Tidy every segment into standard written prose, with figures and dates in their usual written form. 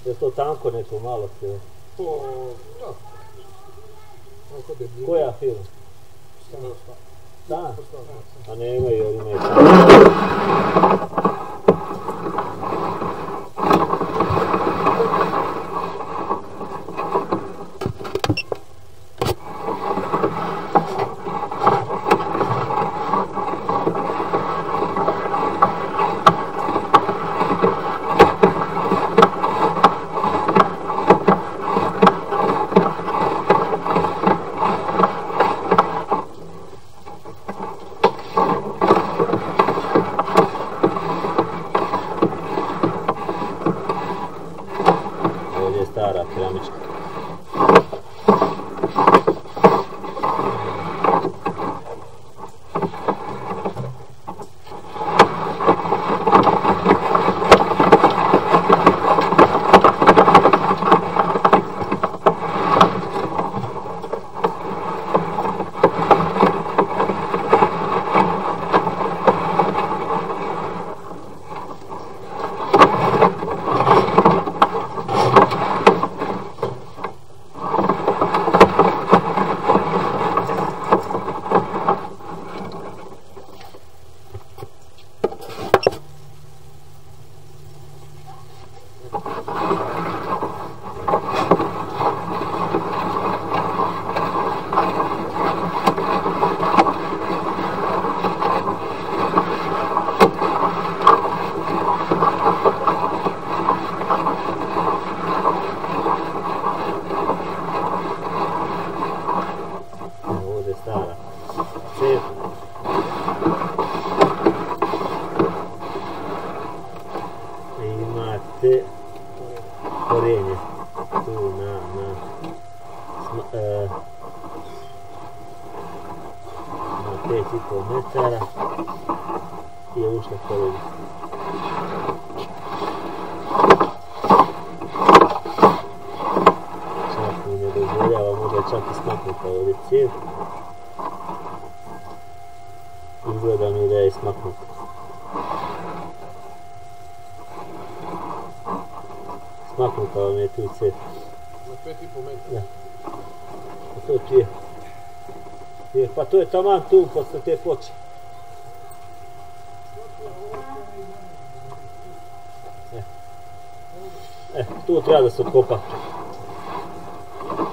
Je to tanko neko malo filo? Da. Koja fila? Da? A nemaju, ali imaju stara keramička. Stara. Imate korenje tu na 5,5 metara je ušla korenje. Čak mi ne dozvoljava, možda je čak i smaknuta ovdje cijev. Izgleda mi da je smaknuta. Smaknuta vam je tu cijev. Na 5,5 metra? Da. A to ti je. Pa to je taman tu posle te ploče. Tu treba da se otkopa.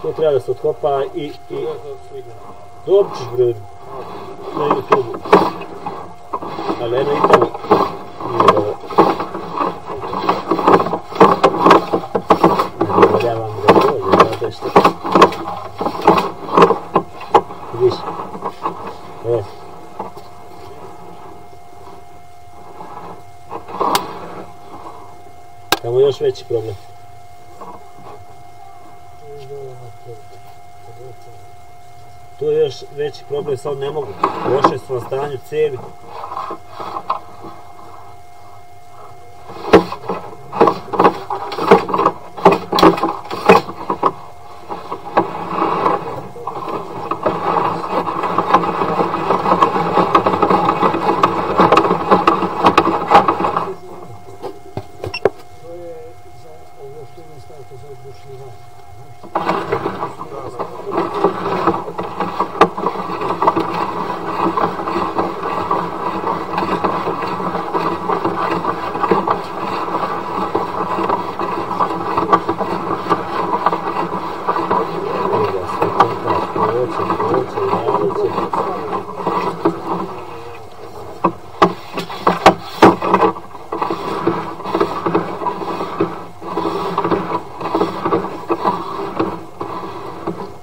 Tu treba da se otkopa i... Dobit ćeš bre na YouTube. Ali eno i tamo nije dobro. Ne dovoljavam da dođe, zato što... Vidiš? Tamo je još veći problem. Tu je još veći problem, sad ne mogu. Loše su na stanju cijevi.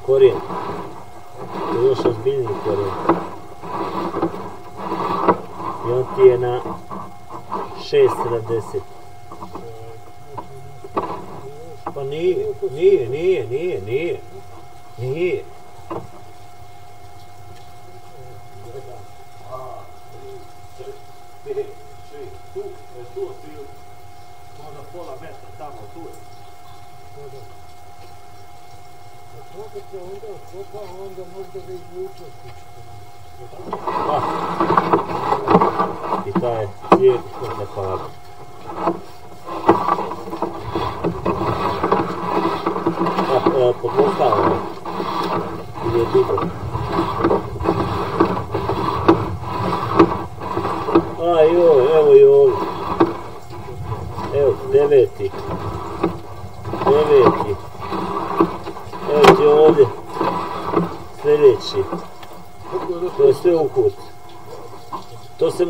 Korijen. To je još ozbiljniji korijen. I on ti je na 6,70. Pa nije. Tu otprilike. Možda pola metra tamo, tu je. Kako se onda otkopa, onda možda ga izvuče s kućitom. I taj cijev što ne pada.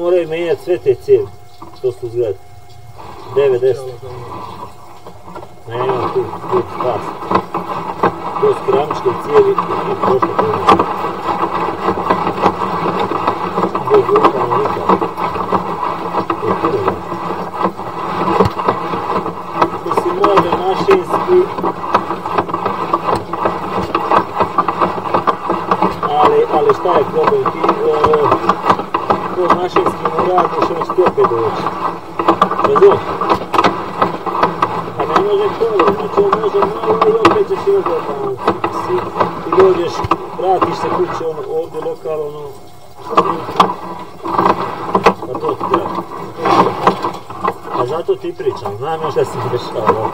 moraju menjati sve te cijevi što su zgrade. 9, 10. Nema tu spas. To su keramičke cijevi i prošle godine. Bez rukama nikada. To je puno. Mislim, može mašinski, ali šta je problem? Ti to mašinski ne radiš, on će ti opet doći. Razumiješ? Pa ne može to, znači on može malo i opet ćeš i odgledati. Ti dođeš, vratiš se kuće, ovdje lokalno, pa to ti treba. A zato ti pričam, znam još da si mi dešao.